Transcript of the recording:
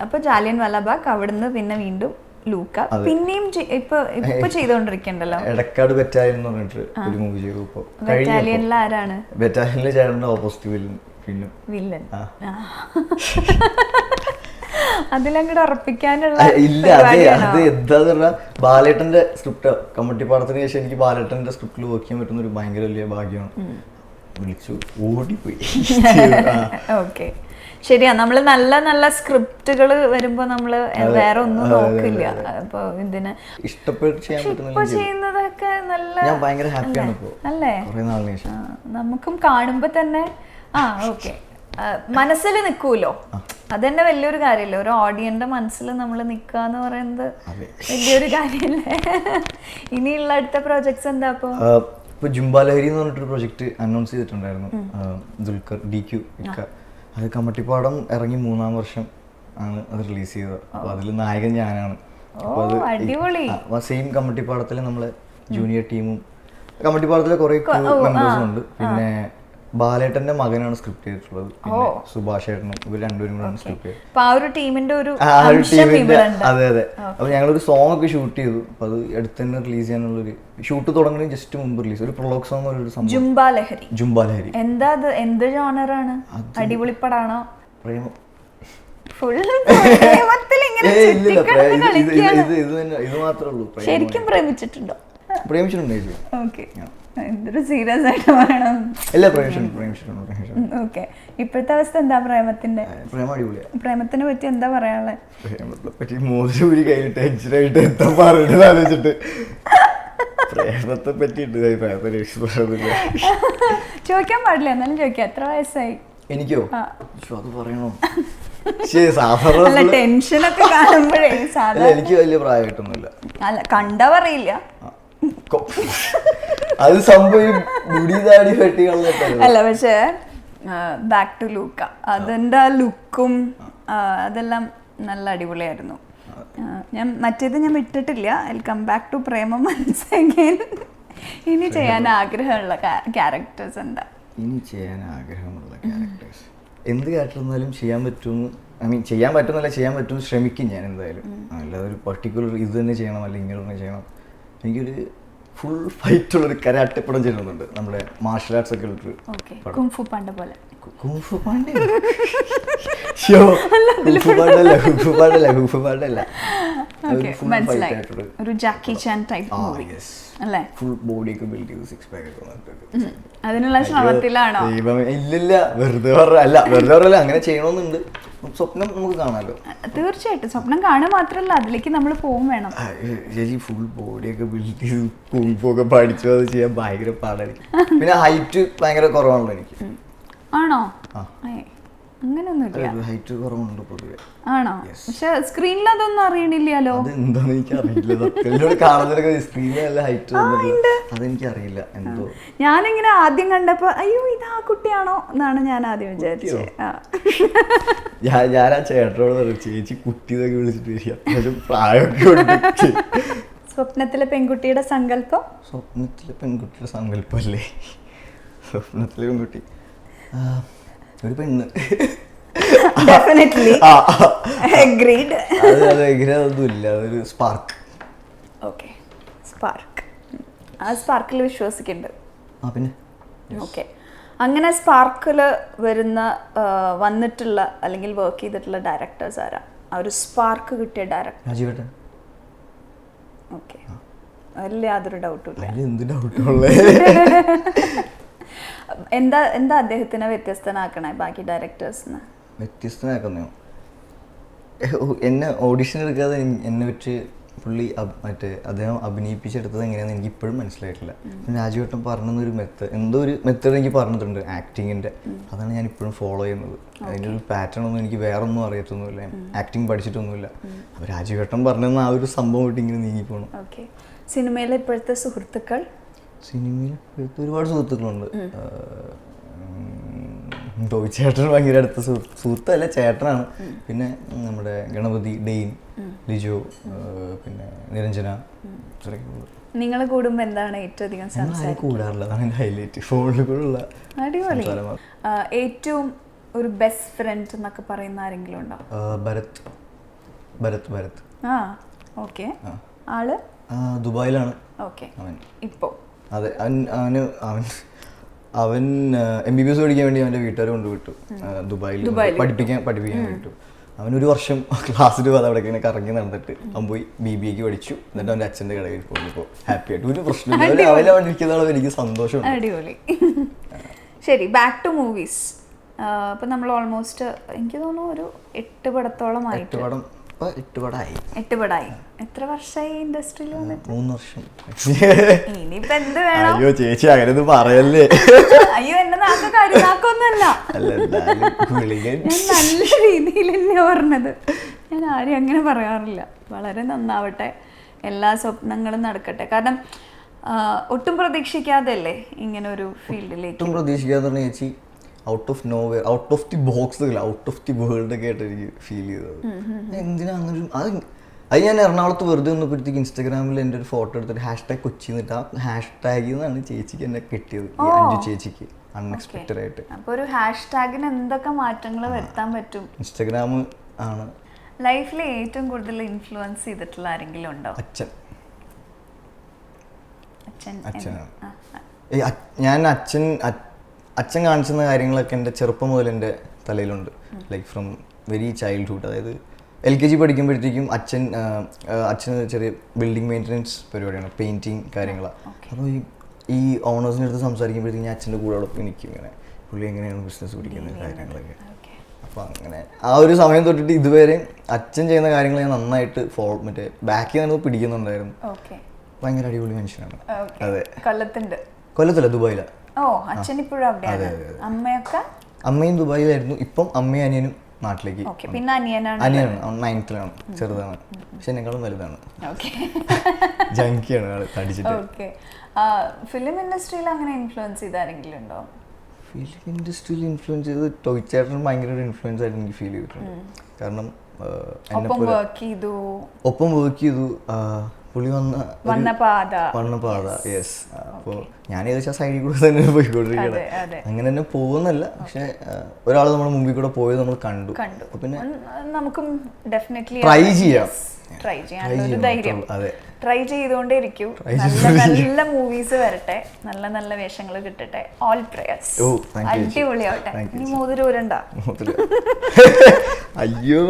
അപ്പൊ ജാലിയൻ വാലാബാഗ്, അവിടുന്ന് പിന്നെ വീണ്ടും ലൂക്ക, പിന്നെയും ഇപ്പൊ ചെയ്തോണ്ടിരിക്കണ്ടല്ലോ എടക്കാട് ബറ്റാലിയൻ എന്ന് പറഞ്ഞിട്ട് ഒരു മൂവി ചെയ്തു. ഇപ്പൊ ബറ്റാലിയനിൽ ആരാണ്? ബറ്റാലിയനിലെ ചേട്ടന്റെ ഓപ്പോസിറ്റ് വില്ലൻ. അതിലങ്ങോട്ട് ഉറപ്പിക്കാനുള്ള ഇല്ല. അത് എന്താ പറഞ്ഞാ ബാലേട്ടന്റെ സ്ക്രിപ്റ്റ് കമ്മട്ടിപ്പാടത്തിന് ശേഷം എനിക്ക് ബാലേട്ടന്റെ സ്ക്രിപ്റ്റിൽ വർക്ക് ചെയ്യാൻ പറ്റുന്ന ഒരു ഭയങ്കര വലിയ ഭാഗ്യമാണ്. വിളിച്ചു ഓടിപ്പോയി. ഓക്കെ, ശരിയാ. നമ്മള് നല്ല നല്ല സ്ക്രിപ്റ്റുകൾ വരുമ്പോ നമ്മള് വേറെ ഒന്നും നോക്കില്ല. അപ്പൊ ഇതിന് ഇഷ്ടപ്പെട്ട് ചെയ്യുന്നതൊക്കെ നല്ല ഞാൻ ഭയങ്കര ഹാപ്പിയാണ് ഇപ്പോ. അല്ലേ? നമുക്കും കാണുമ്പോ തന്നെ ഓക്കെ മനസ്സിൽ നിൽക്കൂലോ. അതന്നെ വലിയൊരു കാര്യമല്ലേ. ഒരു ഓഡിയന്റെ മനസ്സിൽ നമ്മൾ നിൽക്കുക എന്ന് പറയുന്നത് വലിയൊരു കാര്യമല്ലേ. ഇനിയുള്ള അടുത്ത പ്രോജക്ട്സ് എന്താ? ഇപ്പൊ ജുംബാലഹരി എന്ന് പറഞ്ഞിട്ടൊരു പ്രൊജക്ട് അനൗൺസ് ചെയ്തിട്ടുണ്ടായിരുന്നു. ദുൽഖർ DQ അത് കമ്മട്ടിപ്പാടം ഇറങ്ങി 3-ാം വർഷം ആണ് അത് റിലീസ് ചെയ്തത്. അപ്പൊ അതിൽ നായകൻ ഞാനാണ്. സെയിം കമ്മട്ടിപ്പാടത്തിലെ നമ്മളെ ജൂനിയർ ടീമും കമ്മട്ടിപ്പാടത്തിലെ കുറെ മെമ്പേഴ്സും ഉണ്ട്. പിന്നെ ബാലേട്ടന്റെ മകനാണ് സ്ക്രിപ്റ്റ് ചെയ്തിട്ടുള്ളത്. പിന്നെ സുഭാഷ് ഏട്ടനും ഇവർ രണ്ടുപേരും കൂടെയാണ് സ്ക്രിപ്റ്റ് ചെയ്തത്. അതെ അതെ. അപ്പൊ ഞങ്ങളൊരു സോങ് ഒക്കെ ഷൂട്ട് ചെയ്തു. അപ്പൊ അത് അടുത്ത് തന്നെ റിലീസ് ചെയ്യാനുള്ളൊരു ഷൂട്ട് തുടങ്ങുന്നതിന് ജസ്റ്റ് മുമ്പ് റിലീസ് ഒരു പ്രൊലോഗ് സോങ് ഒരു സംഭവം. ജുംബാലഹരി എന്താ അത്? എന്ത് ജോണറാണ്? അടിപൊളിപ്പടാണോ? പ്രേമം. ഇത് മാത്രമേ ഉള്ളൂ. ശരിക്കും പ്രേമിച്ചിട്ടുണ്ടോ? പ്രേമിച്ചിട്ടുണ്ടായിരുന്നു. എന്തൊരു സീരിയസ് ആയിട്ട് പറയണം. ഓക്കെ, ഇപ്പോഴത്തെ അവസ്ഥ എന്താ പ്രേമത്തിന്റെ? പ്രേമത്തിനെ പറ്റി എന്താ പറയാനുള്ളത്? പ്രേമത്തെ പറ്റിയിട്ട് ചോദിക്കാൻ പാടില്ല, എന്നാലും ചോദിക്കാം. എത്ര വയസ്സായി? എനിക്കോ? അത് പറയണോ? ടെൻഷനൊക്കെ കാണുമ്പോഴേ എനിക്ക് വലിയ പ്രായമായിട്ടൊന്നുമില്ല. അല്ല, കണ്ടാ പറയില്ല. അത് സംഭവം അല്ല, പക്ഷേ ബാക്ക് ടു ലൂക്ക അതിന്റെ ലുക്കും അതെല്ലാം നല്ല അടിപൊളിയായിരുന്നു. ഞാൻ മറ്റേത് ഞാൻ വിട്ടിട്ടില്ല. I come back to Premam once again. ഇനി ചെയ്യാൻ ആഗ്രഹമുള്ള ക്യാരക്ടേഴ്സ് എന്താ? ഇനി ചെയ്യാൻ ആഗ്രഹമുള്ള ക്യാരക്ടേഴ്സ് എന്ത് ക്യാരക്ടർ എന്നാലും ചെയ്യാൻ പറ്റുമെന്ന്, ഐ മീൻ ചെയ്യാൻ പറ്റുന്നല്ല, ചെയ്യാൻ പറ്റുമെന്ന് ശ്രമിക്കും ഞാൻ എന്തായാലും. അല്ലാതെ ഒരു പർട്ടിക്കുലർ ഇത് തന്നെ ചെയ്യണം അല്ലെങ്കിൽ ഇങ്ങനെ തന്നെ ചെയ്യണം. എനിക്കൊരു ഫുൾ ഫൈറ്റുള്ളൊരു കരാട്ടെ പടം ചെയ്യുന്നുണ്ട്. നമ്മുടെ മാർഷൽ ആർട്സ് ഒക്കെ ഉള്ളൊരു കുംഫു പാണ്ട പോലെ. ഒരു ജാക്കി ചാൻ ടൈപ്പ് മൂവി അല്ലേ? ഫുൾ ബോഡി ഒക്കെ ബിൽഡ് ചെയ്ത് സിക്സ് പാക്ക് ഒക്കെ വന്നിട്ട് അതിനുള്ള ശ്രമത്തിലാണോ? ഇല്ലില്ല, വെറുതെ പറയല്ല, അങ്ങനെ ചെയ്യണമെന്നുണ്ട്. സ്വപ്നം നമുക്ക് കാണാമല്ലോ. തീർച്ചയായിട്ടും സ്വപ്നം കാണുക മാത്രമല്ല, അതിലേക്ക് നമ്മൾ പോകും വേണം. ചേച്ചി ഫുൾ ബോഡിയൊക്കെ ബിൽഡ് ചെയ്ത് കുംഫൊക്കെ പഠിച്ചു അത് ചെയ്യാൻ ഭയങ്കര പാടായിരിക്കും. പിന്നെ ഹൈറ്റ് ഭയങ്കര കുറവാണല്ലോ എനിക്ക്. ആണോ? അങ്ങനെയൊന്നുമില്ല, ഹൈറ്റ് കുറവുണ്ട് പൊതുവെ. ആണോ? പക്ഷെ സ്ക്രീനിൽ അതൊന്നും അറിയണില്ലല്ലോ. അതെന്താന്ന് എനിക്കറിയില്ല. കാണുന്നതൊക്കെ സ്ക്രീനിൽ ഹൈറ്റ് അതെനിക്ക് അറിയില്ല എന്തോ. ഞാനിങ്ങനെ ആദ്യം കണ്ടപ്പോ അയ്യോ ഇത് ആ കുട്ടിയാണോ എന്നാണ് ഞാൻ ആദ്യം വിചാരിച്ചത്. ഞാൻ ആ ചേട്ടനോട് പറഞ്ഞു, ചേച്ചി കുട്ടിന്നൊക്കെ വിളിച്ചിട്ട് വരിക, പ്രായമൊക്കെ ഉണ്ട്. സ്വപ്നത്തിലെ പെൺകുട്ടിയുടെ സങ്കല്പം? സ്വപ്നത്തിലെ പെൺകുട്ടിയുടെ സങ്കല്പല്ലേ? സ്വപ്നത്തിലെ പെൺകുട്ടി ഒരു പെണ്ണ്. Definitely agreed. അതൊന്നുമില്ല, അതൊരു സ്പാർക്ക്. Okay, spark. ആ സ്പാർക്കിൽ വിശ്വസിക്കുന്നുണ്ട്. പിന്നെ ഓക്കെ, അങ്ങനെ സ്പാർക്കിൽ വന്നിട്ടുള്ള അല്ലെങ്കിൽ വർക്ക് ചെയ്തിട്ടുള്ള ഡയറക്ടേഴ്സ് ആരാ? ആ ഒരു സ്പാർക്ക് കിട്ടിയ ഡയറക്ടർ? രാജീവേട്ടൻ. ഓക്കെ, അതിൽ യാതൊരു ഡൗട്ടും ഇല്ല. എന്ത് ഡൗട്ടുള്ളേ? എന്താ അദ്ദേഹത്തിനെ വ്യത്യസ്തനാക്കണേ ബാക്കി ഡയറക്ടേഴ്സിന്? വ്യത്യസ്തനാക്കുന്നോ? എന്നെ ഓഡിഷൻ എടുക്കാതെ എന്നെ വെച്ച് പുള്ളി അദ്ദേഹം അഭിനയിപ്പിച്ചെടുത്തത് എങ്ങനെയാണെന്ന് എനിക്ക് ഇപ്പോഴും മനസ്സിലായിട്ടില്ല. രാജുവേട്ടൻ പറഞ്ഞൊരു എന്തോ ഒരു മെത്തേഡ് എനിക്ക് പറഞ്ഞിട്ടുണ്ട് ആക്ടിങ്ങിൻ്റെ. അതാണ് ഞാൻ ഇപ്പോഴും ഫോളോ ചെയ്യുന്നത്. അതിൻ്റെ ഒരു പാറ്റേൺ ഒന്നും എനിക്ക് വേറെ ഒന്നും അറിയത്തൊന്നുമില്ല, ആക്ടിങ് പഠിച്ചിട്ടൊന്നുമില്ല. അപ്പോൾ രാജുവേട്ടൻ പറഞ്ഞെന്ന് ആ ഒരു സംഭവം ഇട്ട് ഇങ്ങനെ നീങ്ങിപ്പോണം. ഓക്കെ, സിനിമയിലെ ഇപ്പോഴത്തെ സുഹൃത്തുക്കൾ? സിനിമയിൽ ഒരുപാട് സുഹൃത്തുക്കളുണ്ട്. ടോയ് ചേട്ടൻ ഭയങ്കര അടുത്ത സുഹൃത്തല്ല, ചേട്ടനാണ്. പിന്നെ നമ്മുടെ ഗണപതി, ഡെയിൻ, ലിജോ, പിന്നെ നിരഞ്ജന. നിങ്ങൾ കൂടുമ്പോ എന്താണ് ഏറ്റവും അധികം കൂടാറില്ല, അതാണ് ഹൈലൈറ്റ്. ഫോണിൽ കൂടെ അടിപൊളി. ഏറ്റവും ഒരു ബെസ്റ്റ് ഫ്രണ്ട് എന്നൊക്കെ പറയുന്ന ആരെങ്കിലും ഉണ്ടോ? ഭരത്. ഭരത് ഭരത്. ആ ഓക്കെ. ആള് ദുബായിലാണ് ഓക്കെ അവൻ ഇപ്പോ. അതെ, അവൻ MBBS പഠിക്കാൻ വേണ്ടി അവൻ്റെ വീട്ടുകാർ കൊണ്ടുവിട്ടു ദുബായിൽ പഠിപ്പിക്കാൻ വിട്ടു. അവനൊരു വർഷം ക്ലാസ്സിൽ അത് അവിടെ ഇങ്ങനെ കറങ്ങി നടന്നിട്ട് അവൻ പോയി BBA പഠിച്ചു. എന്നിട്ട് അവൻ്റെ അച്ഛൻ്റെ കടയിൽ പോകുമ്പോൾ ഹാപ്പി ആയിട്ട് ഒരു പ്രശ്നമില്ല. അവരെ അവിടെ ഇരിക്കുന്നതാണ് എനിക്ക് സന്തോഷം. അടിപൊളി. ശരി, ബാക്ക് ടു മൂവീസ്. ഇപ്പം നമ്മൾ ഓൾമോസ്റ്റ് എനിക്ക് തോന്നുന്നു ഒരു 8 പടത്തോളം ആയിട്ട്. 8 പടമായി. എത്ര വർഷമായി ഇൻഡസ്ട്രിയിൽ വന്നിട്ട്? 3 വർഷം. ഇനിയിപ്പോ എന്ത് വേണം? അയ്യോ ചേച്ചി അങ്ങനെ പറയല്ലേ. അയ്യോ എന്നെ നാക്ക് കാര്യമാക്കൊന്നല്ല, ഞാൻ നല്ല രീതിയിൽ തന്നെയാ പറഞ്ഞത്. ഞാൻ ആരും അങ്ങനെ പറയാറില്ല. വളരെ നന്നാവട്ടെ, എല്ലാ സ്വപ്നങ്ങളും നടക്കട്ടെ. കാരണം ഒട്ടും പ്രതീക്ഷിക്കാതെ അല്ലേ ഇങ്ങനെ ഒരു ഫീൽഡിലേക്ക്? ഒട്ടും പ്രതീക്ഷിക്കാതെ പറഞ്ഞ ചേച്ചി out of nowhere, out of the box, out of the world ഒക്കെ ആയിട്ട് എനിക്ക് ഫീൽ ചെയ്തത്. എന്തിനാ അങ്ങനെ അത് ഞാൻ എറണാകുളത്ത് വെറുതെ വന്നപ്പോഴത്തേക്ക് ഇൻസ്റ്റാഗ്രാമിൽ എൻ്റെ ഒരു ഫോട്ടോ എടുത്തിട്ട് #കൊച്ചി എന്നിട്ട് ആ ഹാഷ്ടാഗിൽ നിന്നാണ് ചേച്ചിക്ക് എന്നെ കിട്ടിയത്, ഈ അഞ്ചു ചേച്ചിക്ക് അൺഎക്സ്പെക്റ്റഡ് ആയിട്ട്. അപ്പോൾ ഒരു ഹാഷ്ടാഗിന് എന്തൊക്കെ മാറ്റങ്ങൾ വരുത്താൻ പറ്റും? ഇൻസ്റ്റാഗ്രാം ആണ്. ലൈഫിൽ ഏറ്റവും കൂടുതൽ ഇൻഫ്ലുവൻസ് ചെയ്തിട്ടുള്ള ആരെങ്കിലും ഉണ്ടോ? അച്ഛനാണ്. ഞാൻ അച്ഛൻ കാണിച്ചുന്ന കാര്യങ്ങളൊക്കെ എൻ്റെ ചെറുപ്പം മുതൽ എൻ്റെ തലയിലുണ്ട്. Like from very childhood. അതായത് LKG പഠിക്കുമ്പോഴത്തേക്കും അച്ഛന് ചെറിയ ബിൽഡിംഗ് മെയിൻ്റനൻസ് പരിപാടിയാണ്, പെയിൻറ്റിങ് കാര്യങ്ങളാണ്. അപ്പോൾ ഈ ഓണേഴ്സിൻ്റെ അടുത്ത് സംസാരിക്കുമ്പോഴത്തേക്കും ഞാൻ അച്ഛൻ്റെ കൂടെ അവിടെ നിൽക്കും, ഇങ്ങനെ പുള്ളി എങ്ങനെയാണ് ബിസിനസ് പിടിക്കുന്ന കാര്യങ്ങളൊക്കെ. അപ്പോൾ അങ്ങനെ ആ ഒരു സമയം തൊട്ടിട്ട് ഇതുവരെ അച്ഛൻ ചെയ്യുന്ന കാര്യങ്ങൾ ഞാൻ നന്നായിട്ട് ബാക്കിൽ നിന്ന് പിടിക്കുന്നുണ്ടായിരുന്നു. ഭയങ്കര അടിപൊളി മനുഷ്യനാണ്. അതെ. കൊല്ലത്തല്ല, ദുബായിലാണ്. ഓ, അച്ഛൻ ഇപ്പോഴും അവിടെയാണ്. അമ്മയൊക്കെ? അമ്മയും ദുബായിലായിരുന്നു. ഇപ്പം അമ്മയും അനിയനും നാട്ടിലേക്ക്. പിന്നെ അനിയനാണ് 9th-ലാണ്, ചെറുതാണ്, പക്ഷെ എന്നെക്കാളും വലുതാണ്. ജങ്കിയാണ് ആള്, തടിച്ചിട്ട്. ഫിലിം ഇൻഡസ്ട്രിയിൽ അങ്ങനെ ഇൻഫ്ലുവൻസ് ചെയ്ത ആരെങ്കിലും ഉണ്ടോ? ഫിലിം ഇൻഡസ്ട്രിയിൽ ഇൻഫ്ലുവൻസ് ചെയ്ത് ടോയ് ചേട്ടൻ ഭയങ്കര ഒരു ഇൻഫ്ലുവൻസ് ആയിട്ട് എനിക്ക് ഫീൽ ചെയ്തിട്ടുണ്ട്. കാരണം ഒപ്പം വർക്ക് ചെയ്തു. പുള്ളി വന്ന പാത. യെസ്. അപ്പോൾ ഞാൻ ഏകദേശം സൈഡിൽ കൂടെ തന്നെ പോയിക്കൊണ്ടിരിക്കുകയാണ്. അങ്ങനെ തന്നെ പോകുന്നല്ല, പക്ഷെ ഒരാൾ നമ്മുടെ മുമ്പിൽ കൂടെ പോയത് നമ്മൾ കണ്ടു. അപ്പോൾ പിന്നെ നമുക്കും ഡെഫിനറ്റ്ലി ട്രൈ ചെയ്യാം. ട്രൈ ചെയ്തുകൊണ്ടേ ഇരിക്കൂ. നല്ല മൂവീസ് വരട്ടെ, നല്ല വേഷങ്ങൾ കിട്ടട്ടെ. All prayers. അടിപൊളിയാവട്ടെ. ഇനി മോതിരം ഊരണ്ട. അയ്യോ.